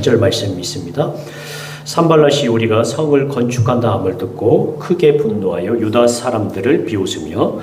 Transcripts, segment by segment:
1절 말씀 있습니다. 산발랏이 우리가 성을 건축한다 함을 듣고 크게 분노하여 유다 사람들을 비웃으며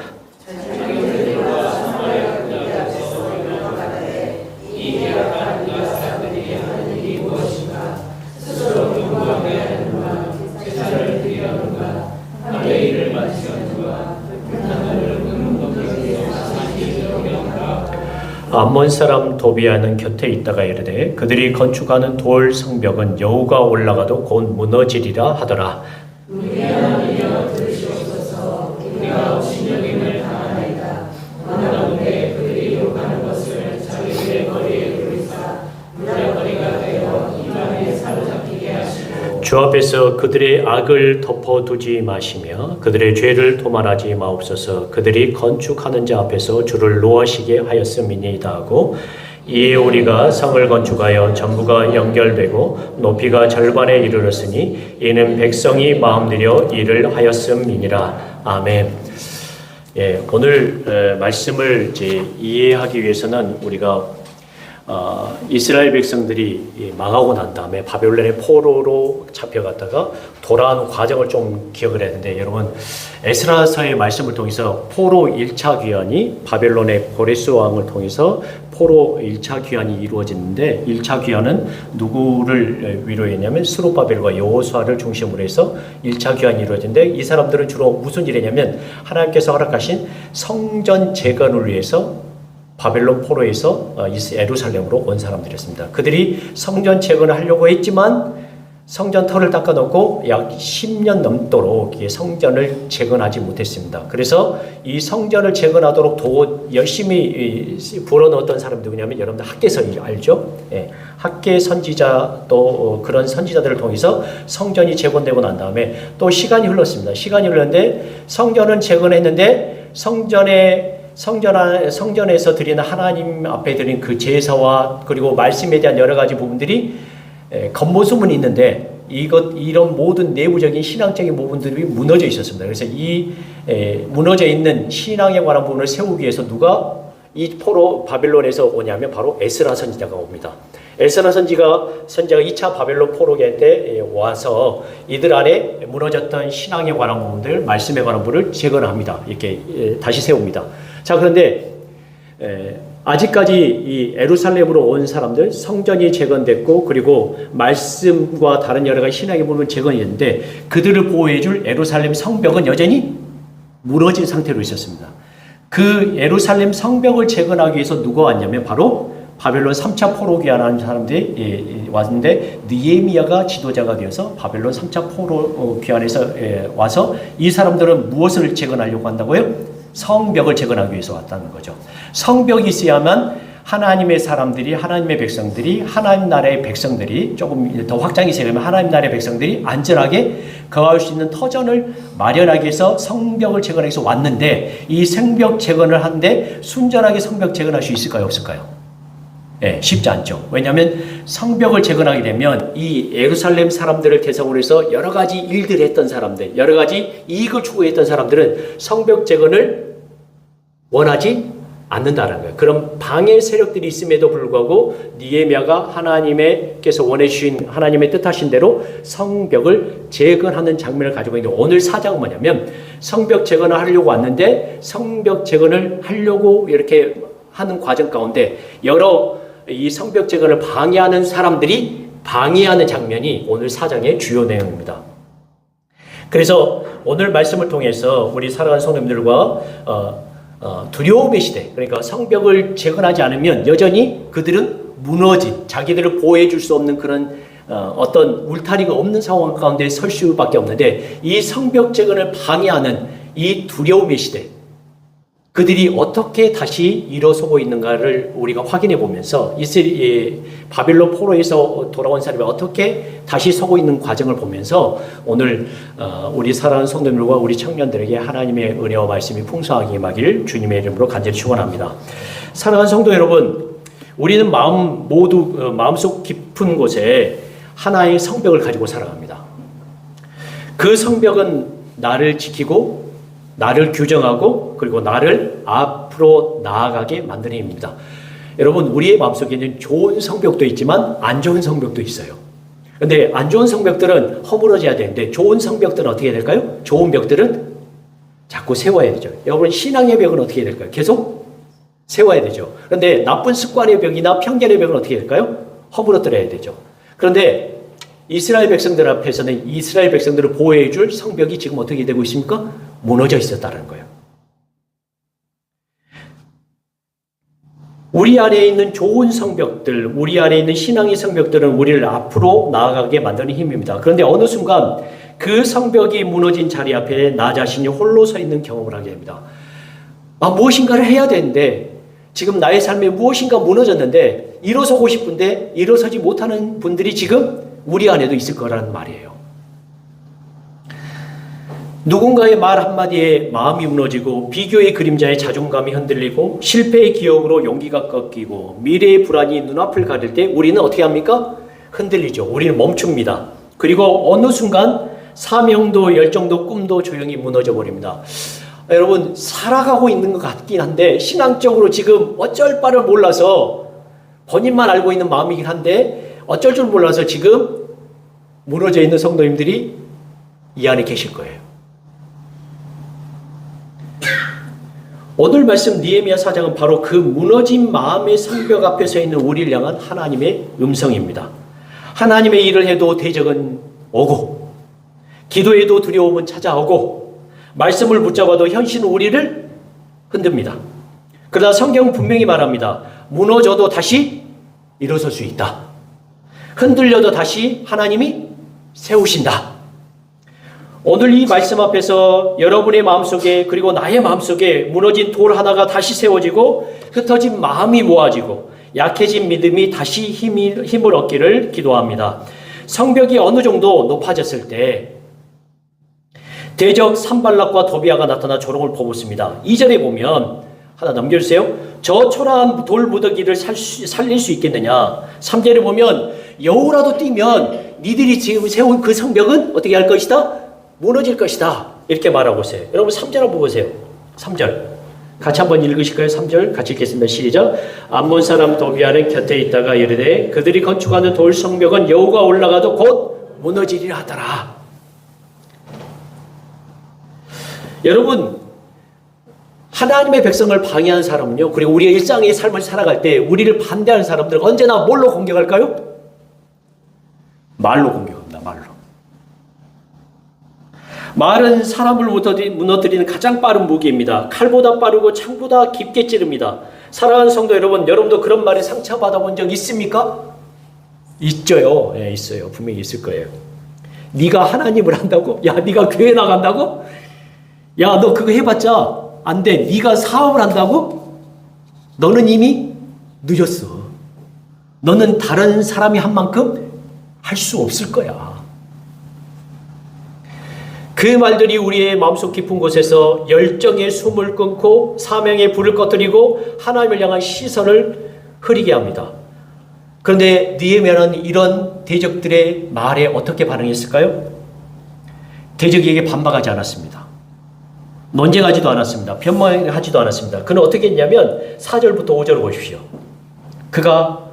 암몬 사람 도비아는 곁에 있다가 이르되 그들이 건축하는 돌 성벽은 여호가 올라가도 곧 무너지리라 하더라. 우리 하나님이여 들으시옵소서. 우리가 오신 여김을 당하나이다. 원하건대 그들이 욕하는 것을 자기들의 거리에 두르사 무자거리가 되어 이방에 사로잡히게 하시고 주 앞에서 그들의 악을 덮어두지 마시며 그들의 죄를 도말하지 마옵소서. 그들이 건축하는 자 앞에서 주를 노하시게 하였음이니이다 하고 이에 우리가 성을 건축하여 전부가 연결되고 높이가 절반에 이르렀으니 이는 백성이 마음들여 일을 하였음이니라. 아멘. 예, 오늘 말씀을 이제 이해하기 위해서는 우리가 이스라엘 백성들이 망하고 난 다음에 바벨론의 포로로 잡혀갔다가 돌아오는 과정을 좀 기억을 해야 되는데, 여러분 에스라서의 말씀을 통해서 포로 1차 귀환이 바벨론의 고레스 왕을 통해서 포로 1차 귀환이 이루어졌는데, 1차 귀환은 누구를 위로했냐면 스룹바벨과 여호수아를 중심으로 해서 1차 귀환이 이루어졌는데, 이 사람들은 주로 무슨 일을 했냐면 하나님께서 허락하신 성전 재건을 위해서 바벨론 포로에서 예루살렘으로 온 사람들이었습니다. 그들이 성전 재건을 하려고 했지만 성전 터를 닦아놓고 약 10년 넘도록 성전을 재건하지 못했습니다. 그래서 이 성전을 재건하도록 열심히 불어넣었던 사람이 누구냐면, 여러분들 학개서 알죠? 예, 학개 선지자 또 그런 선지자들을 통해서 성전이 재건되고 난 다음에 또 시간이 흘렀습니다. 시간이 흘렀는데 성전은 재건했는데 성전에서 드리는 하나님 앞에 드린 그 제사와 그리고 말씀에 대한 여러 가지 부분들이 겉모습은 있는데 이런 모든 내부적인 신앙적인 부분들이 무너져 있었습니다. 그래서 이 무너져 있는 신앙에 관한 부분을 세우기 위해서 누가 이 포로 바벨론에서 오냐면 바로 에스라 선지자가 옵니다. 에스라 선지자가 2차 바벨론 포로기 때 와서 이들 안에 무너졌던 신앙에 관한 부분들, 말씀에 관한 부분을 재건합니다. 이렇게 다시 세웁니다. 자, 그런데 아직까지 이 예루살렘으로 온 사람들, 성전이 재건됐고 그리고 말씀과 다른 여러 가지 신앙의 부분은 재건이 됐는데, 그들을 보호해줄 예루살렘 성벽은 여전히 무너진 상태로 있었습니다. 그 예루살렘 성벽을 재건하기 위해서 누가 왔냐면 바로 바벨론 3차 포로 귀환하는 사람들이 왔는데, 느헤미야가 지도자가 되어서 바벨론 3차 포로 귀환에서 와서 이 사람들은 무엇을 재건하려고 한다고요? 성벽을 재건하기 위해서 왔다는 거죠. 성벽이 있어야만 하나님의 사람들이, 하나님의 백성들이, 하나님 나라의 백성들이, 조금 더 확장이 되면 하나님 나라의 백성들이 안전하게 거할 수 있는 터전을 마련하기 위해서 성벽을 재건하기 위해서 왔는데, 이 성벽 재건을 하는데 순전하게 성벽 재건할 수 있을까요, 없을까요? 네, 쉽지 않죠. 왜냐하면 성벽을 재건하게 되면 이 예루살렘 사람들을 대상으로 해서 여러 가지 일들을 했던 사람들, 여러 가지 이익을 추구했던 사람들은 성벽 재건을 원하지 않는다라는 거예요. 그런 방해 세력들이 있음에도 불구하고 느헤미야가 하나님께서 원해주신 하나님의 뜻하신 대로 성벽을 재건하는 장면을 가지고 있는데, 오늘 사장은 뭐냐면 성벽 재건을 하려고 왔는데 성벽 재건을 하려고 이렇게 하는 과정 가운데 여러 이 성벽 재건을 방해하는 사람들이 방해하는 장면이 오늘 사장의 주요 내용입니다. 그래서 오늘 말씀을 통해서 우리 사랑하는 성도님들과 두려움의 시대, 그러니까 성벽을 재건하지 않으면 여전히 그들은 무너진, 자기들을 보호해 줄 수 없는 그런 어떤 울타리가 없는 상황 가운데 설 수밖에 없는데, 이 성벽 재건을 방해하는 이 두려움의 시대, 그들이 어떻게 다시 일어서고 있는가를 우리가 확인해 보면서 바벨론 포로에서 돌아온 사람이 어떻게 다시 서고 있는 과정을 보면서 오늘 우리 사랑하는 성도님들과 우리 청년들에게 하나님의 은혜와 말씀이 풍성하게 임하길 주님의 이름으로 간절히 축원합니다. 사랑하는 성도 여러분, 우리는 마음속 깊은 곳에 하나의 성벽을 가지고 살아갑니다. 그 성벽은 나를 지키고 나를 규정하고 그리고 나를 앞으로 나아가게 만드는 힘입니다. 여러분, 우리의 마음속에는 좋은 성벽도 있지만 안 좋은 성벽도 있어요. 근데 안 좋은 성벽들은 허물어져야 되는데 좋은 성벽들은 어떻게 될까요? 좋은 벽들은 자꾸 세워야 되죠. 여러분, 신앙의 벽은 어떻게 될까요? 계속 세워야 되죠. 그런데 나쁜 습관의 벽이나 편견의 벽은 어떻게 될까요? 허물어뜨려야 되죠. 그런데 이스라엘 백성들 앞에서는 이스라엘 백성들을 보호해 줄 성벽이 지금 어떻게 되고 있습니까? 무너져 있었다는 거예요. 우리 안에 있는 좋은 성벽들, 우리 안에 있는 신앙의 성벽들은 우리를 앞으로 나아가게 만드는 힘입니다. 그런데 어느 순간 그 성벽이 무너진 자리 앞에 나 자신이 홀로 서 있는 경험을 하게 됩니다. 무엇인가를 해야 되는데 지금 나의 삶에 무엇인가 무너졌는데 일어서고 싶은데 일어서지 못하는 분들이 지금 우리 안에도 있을 거라는 말이에요. 누군가의 말 한마디에 마음이 무너지고 비교의 그림자에 자존감이 흔들리고 실패의 기억으로 용기가 꺾이고 미래의 불안이 눈앞을 가릴 때 우리는 어떻게 합니까? 흔들리죠. 우리는 멈춥니다. 그리고 어느 순간 사명도 열정도 꿈도 조용히 무너져 버립니다. 여러분, 살아가고 있는 것 같긴 한데 신앙적으로 지금 어쩔 바를 몰라서 본인만 알고 있는 마음이긴 한데 어쩔 줄 몰라서 지금 무너져 있는 성도님들이 이 안에 계실 거예요. 오늘 말씀 느헤미야 4장은 바로 그 무너진 마음의 성벽 앞에 서 있는 우리를 향한 하나님의 음성입니다. 하나님의 일을 해도 대적은 오고 기도해도 두려움은 찾아오고 말씀을 붙잡아도 현실은 우리를 흔듭니다. 그러나 성경은 분명히 말합니다. 무너져도 다시 일어설 수 있다. 흔들려도 다시 하나님이 세우신다. 오늘 이 말씀 앞에서 여러분의 마음속에 그리고 나의 마음속에 무너진 돌 하나가 다시 세워지고 흩어진 마음이 모아지고 약해진 믿음이 다시 힘을 얻기를 기도합니다. 성벽이 어느 정도 높아졌을 때 대적 산발락과 도비아가 나타나 조롱을 퍼붓습니다. 2절에 보면 하나 넘겨주세요. 저 초라한 돌 무더기를 살릴 수 있겠느냐. 3절에 보면 여우라도 뛰면 니들이 지금 세운 그 성벽은 어떻게 할 것이다? 무너질 것이다. 이렇게 말하고 있어요. 여러분 3절 한번 보세요. 3절 같이 한번 읽으실까요? 3절 같이 읽겠습니다. 시작. 암몬 사람 도비아는 곁에 있다가 이르되 그들이 건축하는 돌 성벽은 여우가 올라가도 곧 무너지리라 하더라. 여러분, 하나님의 백성을 방해하는 사람은요, 그리고 우리의 일상의 삶을 살아갈 때 우리를 반대하는 사람들은 언제나 뭘로 공격할까요? 말로 공격합니다. 말로. 말은 사람을 무너뜨리는 가장 빠른 무기입니다. 칼보다 빠르고 창보다 깊게 찌릅니다. 사랑하는 성도 여러분, 여러분도 그런 말에 상처받아 본 적 있습니까? 있죠요. 네, 있어요. 분명히 있을 거예요. 네가 하나님을 한다고? 야, 네가 교회 나간다고? 야, 너 그거 해봤자 안 돼. 네가 사업을 한다고? 너는 이미 늦었어. 너는 다른 사람이 한 만큼 할 수 없을 거야. 그 말들이 우리의 마음속 깊은 곳에서 열정의 숨을 끊고 사명의 불을 꺼뜨리고 하나님을 향한 시선을 흐리게 합니다. 그런데 느헤미야는 이런 대적들의 말에 어떻게 반응했을까요? 대적에게 반박하지 않았습니다. 논쟁하지도 않았습니다. 변명하지도 않았습니다. 그는 어떻게 했냐면 4절부터 5절을 보십시오. 그가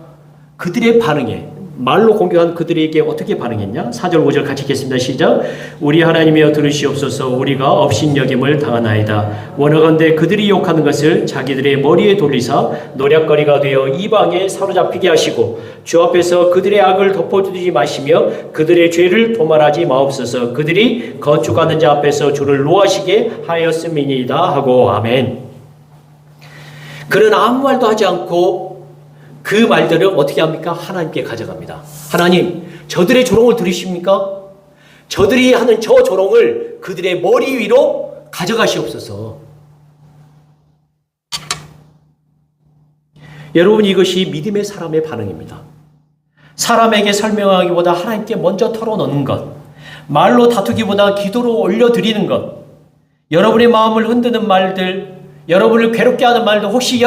그들의 반응에 말로 공격한 그들에게 어떻게 반응했냐? 4절 5절 같이 읽겠습니다. 시작. 우리 하나님이여 들으시옵소서. 우리가 업신여김을 당하나이다. 원하건대 그들이 욕하는 것을 자기들의 머리에 돌리사 노략거리가 되어 이방에 사로잡히게 하시고 주 앞에서 그들의 악을 덮어주지 마시며 그들의 죄를 도말하지 마옵소서. 그들이 건축하는 자 앞에서 주를 노하시게 하였음이니이다 하고 아멘. 그는 아무 말도 하지 않고 그 말들을 어떻게 합니까? 하나님께 가져갑니다. 하나님, 저들의 조롱을 들으십니까? 저들이 하는 저 조롱을 그들의 머리 위로 가져가시옵소서. 여러분, 이것이 믿음의 사람의 반응입니다. 사람에게 설명하기보다 하나님께 먼저 털어놓는 것, 말로 다투기보다 기도로 올려드리는 것, 여러분의 마음을 흔드는 말들, 여러분을 괴롭게 하는 말들, 혹시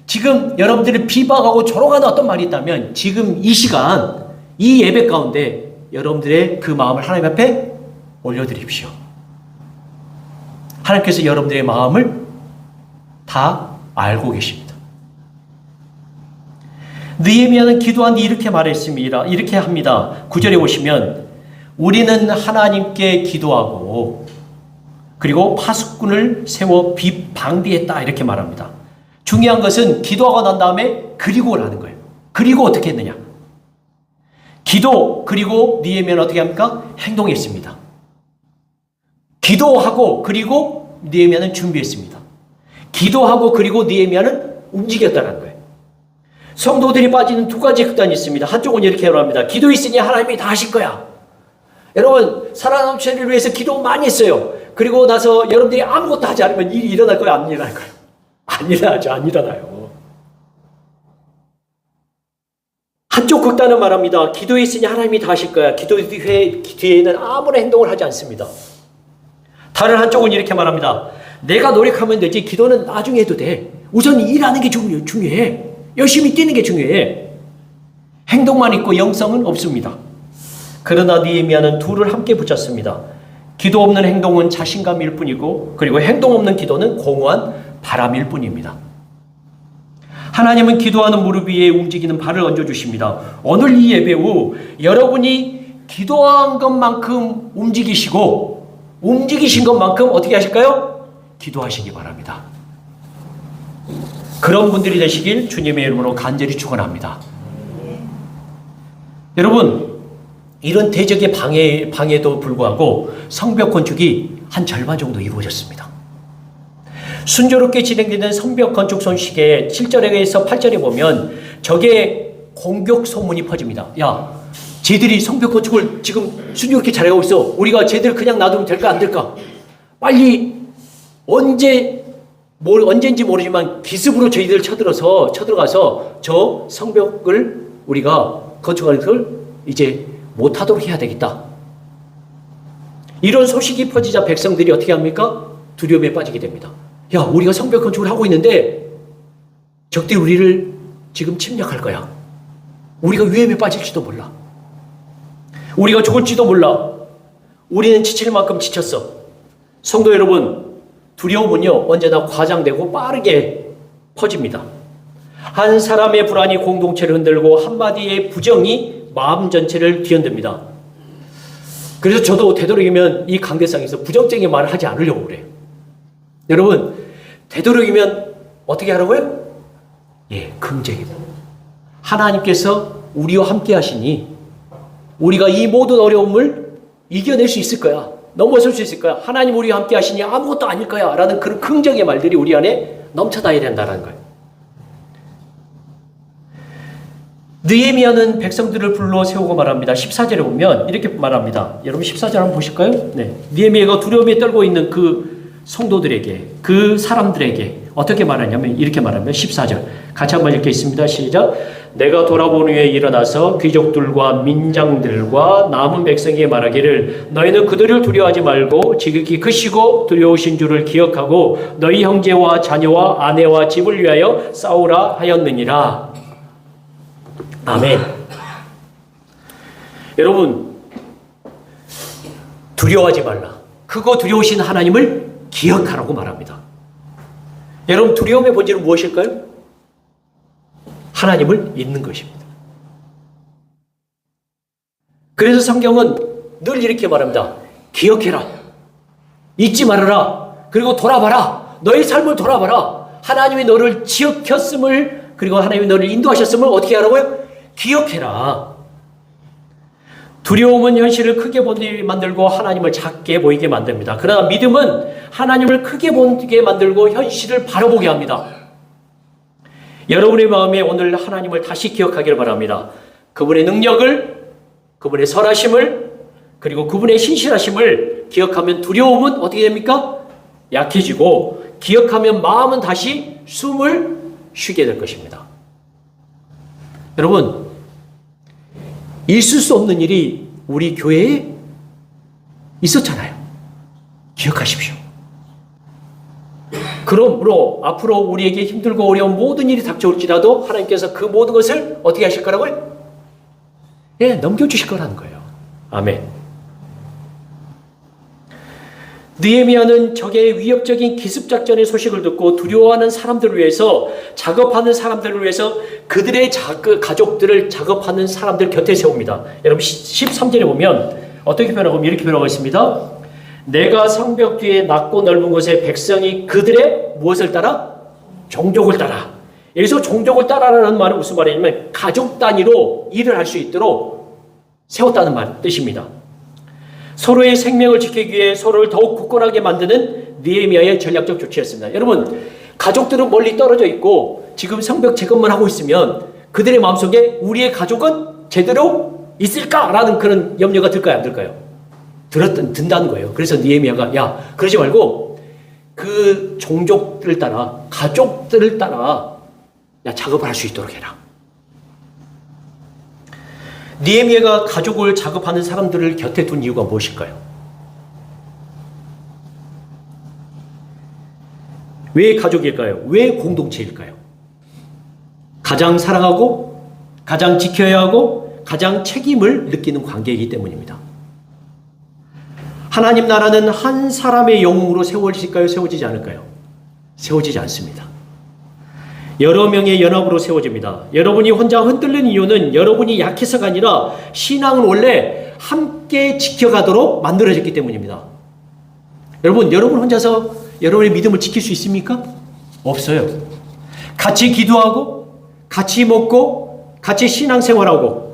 지금 여러분들이 비방하고 조롱하는 어떤 말이 있다면 지금 이 시간, 이 예배 가운데 여러분들의 그 마음을 하나님 앞에 올려드립시오. 하나님께서 여러분들의 마음을 다 알고 계십니다. 느헤미야는 기도한 뒤 이렇게 말했습니다. 이렇게 합니다. 9절에 보시면 우리는 하나님께 기도하고 그리고 파수꾼을 세워 방비했다 이렇게 말합니다. 중요한 것은 기도하고 난 다음에 그리고라는 거예요. 그리고 어떻게 했느냐? 기도 그리고 느헤미야는 어떻게 합니까? 행동했습니다. 기도하고 그리고 느헤미야는 준비했습니다. 기도하고 그리고 느헤미야는 움직였다는 거예요. 성도들이 빠지는 두 가지 극단이 있습니다. 한쪽은 이렇게 말합니다. 기도 있으니 하나님이 다 하실 거야. 여러분 살아남은 죄를 위해서 기도 많이 했어요. 그리고 나서 여러분들이 아무것도 하지 않으면 일이 일어날 거예요? 안 일어날 거예요? 안 일어나죠. 안 일어나요. 한쪽 극단은 말합니다. 기도에 있으니 하나님이 다 하실 거야. 기도 뒤에는 아무런 행동을 하지 않습니다. 다른 한쪽은 이렇게 말합니다. 내가 노력하면 되지 기도는 나중에 해도 돼. 우선 일하는 게 중요해. 열심히 뛰는 게 중요해. 행동만 있고 영성은 없습니다. 그러나 느헤미야는 둘을 함께 붙였습니다. 기도 없는 행동은 자신감일 뿐이고 그리고 행동 없는 기도는 공허한 바람일 뿐입니다. 하나님은 기도하는 무릎 위에 움직이는 발을 얹어주십니다. 오늘 이 예배 후 여러분이 기도한 것만큼 움직이신 것만큼 어떻게 하실까요? 기도하시기 바랍니다. 그런 분들이 되시길 주님의 이름으로 간절히 축원합니다. 여러분 이런 대적의 방해도 불구하고 성벽 건축이 한 절반 정도 이루어졌습니다. 순조롭게 진행되는 성벽 건축 손식에 7절에서 8절에 보면 적의 공격 소문이 퍼집니다. 야, 쟤들이 성벽 건축을 지금 순조롭게 잘해가고 있어. 우리가 쟤들 그냥 놔두면 될까 안 될까? 빨리 언제인지 모르지만 기습으로 저희들 쳐들어가서 저 성벽을 우리가 건축하는 걸 이제 못하도록 해야 되겠다. 이런 소식이 퍼지자 백성들이 어떻게 합니까? 두려움에 빠지게 됩니다. 야, 우리가 성벽 건축을 하고 있는데 적들이 우리를 지금 침략할 거야. 우리가 위험에 빠질지도 몰라. 우리가 죽을지도 몰라. 우리는 지칠 만큼 지쳤어. 성도 여러분, 두려움은요 언제나 과장되고 빠르게 퍼집니다. 한 사람의 불안이 공동체를 흔들고 한마디의 부정이 마음 전체를 뒤흔듭니다. 그래서 저도 되도록이면 이 강대상에서 부정적인 말을 하지 않으려고 그래요. 여러분 되도록이면 어떻게 하라고요? 예, 긍정이고 하나님께서 우리와 함께 하시니 우리가 이 모든 어려움을 이겨낼 수 있을 거야. 넘어설 수 있을 거야. 하나님 우리와 함께 하시니 아무것도 아닐 거야. 라는 그런 긍정의 말들이 우리 안에 넘쳐다녀야 된다는 거예요. 느헤미야는 백성들을 불러 세우고 말합니다. 14절에 보면 이렇게 말합니다. 여러분 14절 한번 보실까요? 네. 느헤미야가 두려움에 떨고 있는 그 성도들에게, 그 사람들에게 어떻게 말하냐면 이렇게 말합니다. 14절 같이 한번 읽겠습니다. 시작. 내가 돌아본 후에 일어나서 귀족들과 민장들과 남은 백성에게 말하기를 너희는 그들을 두려워하지 말고 지극히 크시고 두려우신 줄을 기억하고 너희 형제와 자녀와 아내와 집을 위하여 싸우라 하였느니라. 아멘. 여러분 두려워하지 말라. 크고 두려우신 하나님을 기억하라고 말합니다. 여러분 두려움의 본질은 무엇일까요? 하나님을 잊는 것입니다. 그래서 성경은 늘 이렇게 말합니다. 기억해라. 잊지 말아라. 그리고 돌아봐라. 너의 삶을 돌아봐라. 하나님이 너를 지켰음을 그리고 하나님이 너를 인도하셨음을 어떻게 하라고요? 기억해라. 두려움은 현실을 크게 보게 만들고 하나님을 작게 보이게 만듭니다. 그러나 믿음은 하나님을 크게 보게 만들고 현실을 바라보게 합니다. 여러분의 마음에 오늘 하나님을 다시 기억하기를 바랍니다. 그분의 능력을, 그분의 선하심을, 그리고 그분의 신실하심을 기억하면 두려움은 어떻게 됩니까? 약해지고 기억하면 마음은 다시 숨을 쉬게 될 것입니다. 여러분 있을 수 없는 일이 우리 교회에 있었잖아요. 기억하십시오. 그러므로 앞으로 우리에게 힘들고 어려운 모든 일이 닥쳐올지라도 하나님께서 그 모든 것을 어떻게 하실 거라고요? 예, 넘겨주실 거라는 거예요. 아멘. 느헤미야는 적의 위협적인 기습작전의 소식을 듣고 두려워하는 사람들을 위해서, 작업하는 사람들을 위해서 그들의 가족들을 작업하는 사람들 곁에 세웁니다. 여러분 13절에 보면 어떻게 표현하고 이렇게 표현하고 있습니다. 내가 성벽 뒤에 낮고 넓은 곳에 백성이 그들의 무엇을 따라? 종족을 따라. 여기서 종족을 따라라는 말은 무슨 말이냐면 가족 단위로 일을 할 수 있도록 세웠다는 뜻입니다. 서로의 생명을 지키기 위해 서로를 더욱 굳건하게 만드는 느헤미야의 전략적 조치였습니다. 여러분, 가족들은 멀리 떨어져 있고 지금 성벽 재건만 하고 있으면 그들의 마음속에 우리의 가족은 제대로 있을까라는 그런 염려가 들까요, 안 들까요? 든다는 거예요. 그래서 느헤미야가 야, 그러지 말고 그 종족들을 따라, 가족들을 따라 작업을 할 수 있도록 해라. 느헤미야가 가족을 작업하는 사람들을 곁에 둔 이유가 무엇일까요? 왜 가족일까요? 왜 공동체일까요? 가장 사랑하고 가장 지켜야 하고 가장 책임을 느끼는 관계이기 때문입니다. 하나님 나라는 한 사람의 영웅으로 세워질까요? 세워지지 않을까요? 세워지지 않습니다. 여러 명의 연합으로 세워집니다. 여러분이 혼자 흔들리는 이유는 여러분이 약해서가 아니라 신앙은 원래 함께 지켜가도록 만들어졌기 때문입니다. 여러분 혼자서 여러분의 믿음을 지킬 수 있습니까? 없어요. 같이 기도하고 같이 먹고 같이 신앙생활하고,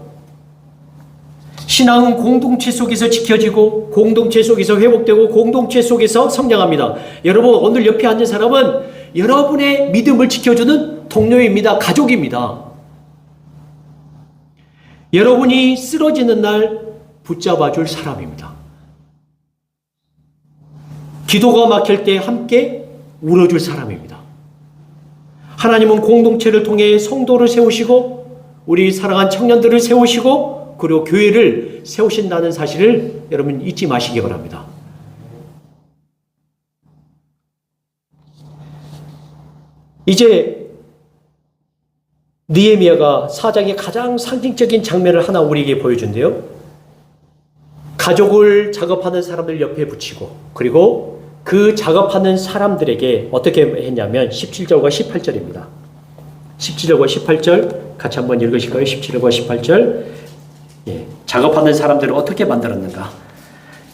신앙은 공동체 속에서 지켜지고 공동체 속에서 회복되고 공동체 속에서 성장합니다. 여러분, 오늘 옆에 앉은 사람은 여러분의 믿음을 지켜주는 동료입니다. 가족입니다. 여러분이 쓰러지는 날 붙잡아줄 사람입니다. 기도가 막힐 때 함께 울어줄 사람입니다. 하나님은 공동체를 통해 성도를 세우시고 우리 사랑한 청년들을 세우시고 그리고 교회를 세우신다는 사실을 여러분 잊지 마시기 바랍니다. 이제 느헤미야가 사장의 가장 상징적인 장면을 하나 우리에게 보여준대요. 가족을 작업하는 사람들 옆에 붙이고, 그리고 그 작업하는 사람들에게 어떻게 했냐면 17절과 18절입니다. 17절과 18절 같이 한번 읽으실까요? 17절과 18절. 예, 작업하는 사람들을 어떻게 만들었는가?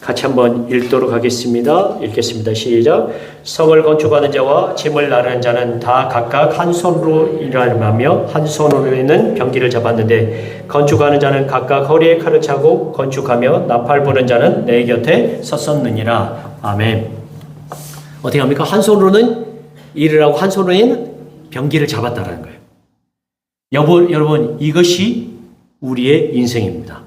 같이 한번 읽도록 하겠습니다. 읽겠습니다. 시작. 성을 건축하는 자와 짐을 나르는 자는 다 각각 한 손으로 일하며 한 손으로는 병기를 잡았는데, 건축하는 자는 각각 허리에 칼을 차고 건축하며 나팔 부는 자는 내 곁에 섰었느니라. 아멘. 어떻게 합니까? 한 손으로는 일을 하고 한 손으로는 병기를 잡았다라는 거예요. 여러분, 이것이 우리의 인생입니다.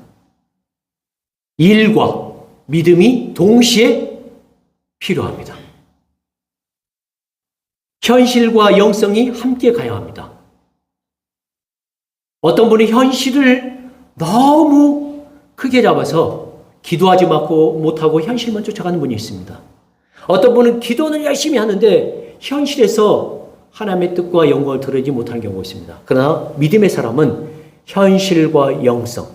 일과 믿음이 동시에 필요합니다. 현실과 영성이 함께 가야 합니다. 어떤 분이 현실을 너무 크게 잡아서 기도하지 못하고 현실만 쫓아가는 분이 있습니다. 어떤 분은 기도는 열심히 하는데 현실에서 하나님의 뜻과 영광을 드러내지 못하는 경우가 있습니다. 그러나 믿음의 사람은 현실과 영성,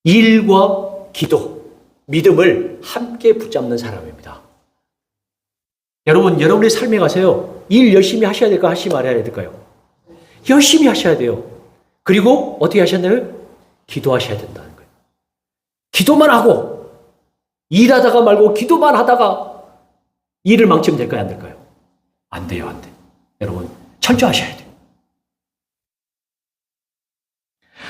일과 기도, 믿음을 함께 붙잡는 사람입니다. 여러분, 여러분의 삶에 가세요. 일 열심히 하셔야 될까? 하시 말아야 될까요? 열심히 하셔야 돼요. 그리고 어떻게 하셔야 돼요? 기도하셔야 된다는 거예요. 기도만 하고 일하다가 말고 기도만 하다가 일을 망치면 될까요? 안 될까요? 안 돼요, 안 돼. 여러분, 철저하셔야 돼요.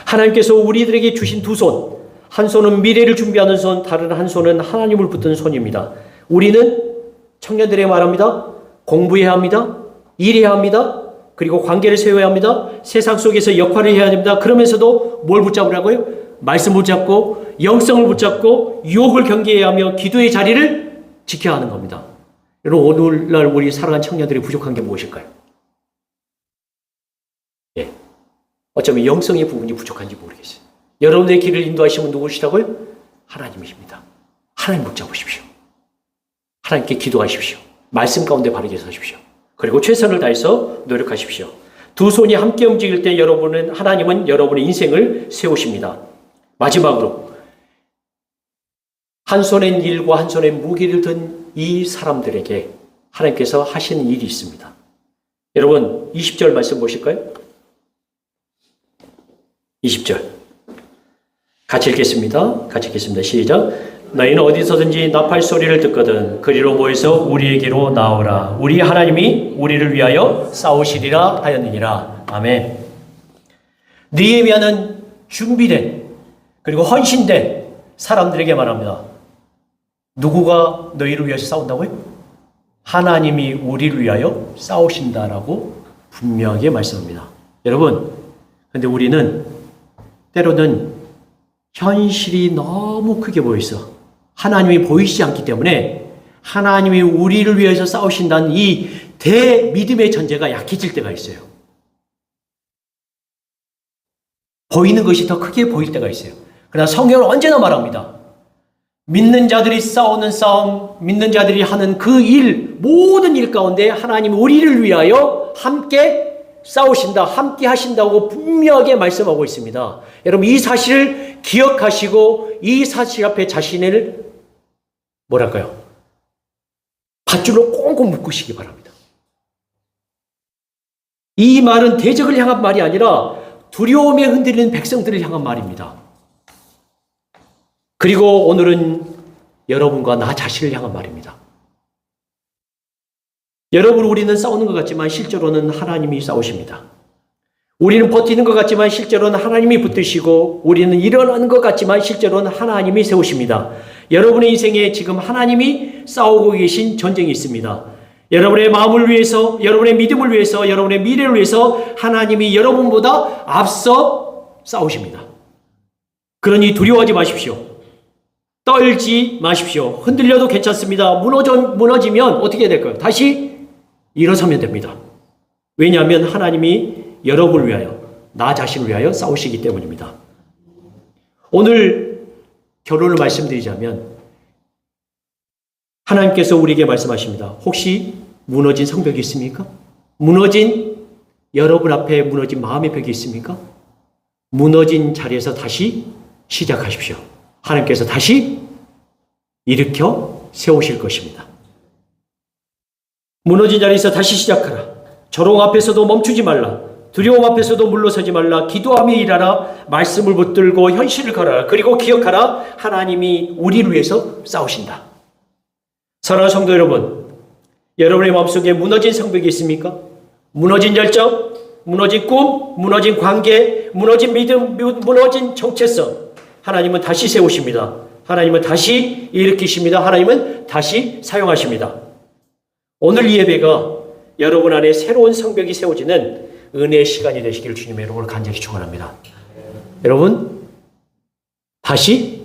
하나님께서 우리들에게 주신 두 손, 한 손은 미래를 준비하는 손, 다른 한 손은 하나님을 붙드는 손입니다. 우리는 청년들에게 말합니다. 공부해야 합니다. 일해야 합니다. 그리고 관계를 세워야 합니다. 세상 속에서 역할을 해야 됩니다. 그러면서도 뭘 붙잡으라고요? 말씀 붙잡고 영성을 붙잡고 유혹을 경계해야 하며 기도의 자리를 지켜야 하는 겁니다. 여러분, 오늘날 우리 사랑하는 청년들이 부족한 게 무엇일까요? 예, 어쩌면 영성의 부분이 부족한지 모르겠어요. 여러분의 길을 인도하시는 분 누구시라고요? 하나님이십니다. 하나님 붙잡으십시오. 하나님께 기도하십시오. 말씀 가운데 바르게 서십시오. 그리고 최선을 다해서 노력하십시오. 두 손이 함께 움직일 때 하나님은 여러분의 인생을 세우십니다. 마지막으로 한 손엔 일과 한 손엔 무기를 든 이 사람들에게 하나님께서 하시는 일이 있습니다. 여러분 20절 말씀 보실까요? 20절 같이 읽겠습니다. 시작. 너희는 어디서든지 나팔 소리를 듣거든 그리로 모여서 우리에게로 나오라. 우리 하나님이 우리를 위하여 싸우시리라 하였느니라. 아멘. 느헤미야는 준비된 그리고 헌신된 사람들에게 말합니다. 누구가 너희를 위해서 싸운다고요? 하나님이 우리를 위하여 싸우신다라고 분명하게 말씀합니다. 여러분, 근데 우리는 때로는 현실이 너무 크게 보여 있어. 하나님이 보이지 않기 때문에 하나님이 우리를 위해서 싸우신다는 이 대믿음의 전제가 약해질 때가 있어요. 보이는 것이 더 크게 보일 때가 있어요. 그러나 성경은 언제나 말합니다. 믿는 자들이 싸우는 싸움, 믿는 자들이 하는 그 일, 모든 일 가운데 하나님이 우리를 위하여 함께 싸우신다, 함께 하신다고 분명하게 말씀하고 있습니다. 여러분 이 사실을 기억하시고 이 사실 앞에 자신을 뭐랄까요? 밧줄로 꽁꽁 묶으시기 바랍니다. 이 말은 대적을 향한 말이 아니라 두려움에 흔들리는 백성들을 향한 말입니다. 그리고 오늘은 여러분과 나 자신을 향한 말입니다. 여러분, 우리는 싸우는 것 같지만 실제로는 하나님이 싸우십니다. 우리는 버티는 것 같지만 실제로는 하나님이 붙드시고, 우리는 일어나는 것 같지만 실제로는 하나님이 세우십니다. 여러분의 인생에 지금 하나님이 싸우고 계신 전쟁이 있습니다. 여러분의 마음을 위해서, 여러분의 믿음을 위해서, 여러분의 미래를 위해서 하나님이 여러분보다 앞서 싸우십니다. 그러니 두려워하지 마십시오. 떨지 마십시오. 흔들려도 괜찮습니다. 무너지면 어떻게 될까요? 다시 일어서면 됩니다. 왜냐하면 하나님이 여러분을 위하여, 나 자신을 위하여 싸우시기 때문입니다. 오늘 결론을 말씀드리자면 하나님께서 우리에게 말씀하십니다. 혹시 무너진 성벽이 있습니까? 여러분 앞에 무너진 마음의 벽이 있습니까? 무너진 자리에서 다시 시작하십시오. 하나님께서 다시 일으켜 세우실 것입니다. 무너진 자리에서 다시 시작하라. 조롱 앞에서도 멈추지 말라. 두려움 앞에서도 물러서지 말라. 기도하며 일하라. 말씀을 붙들고 현실을 걸어라. 그리고 기억하라. 하나님이 우리를 위해서 싸우신다. 사랑하는 성도 여러분, 여러분의 마음속에 무너진 성벽이 있습니까? 무너진 열정, 무너진 꿈, 무너진 관계, 무너진 믿음, 무너진 정체성. 하나님은 다시 세우십니다. 하나님은 다시 일으키십니다. 하나님은 다시 사용하십니다. 오늘 이 예배가 여러분 안에 새로운 성벽이 세워지는 은혜의 시간이 되시기를 주님의 이름으로 간절히 축원합니다. 여러분, 다시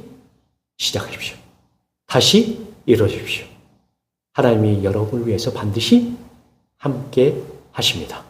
시작하십시오. 다시 이루어주십시오. 하나님이 여러분을 위해서 반드시 함께 하십니다.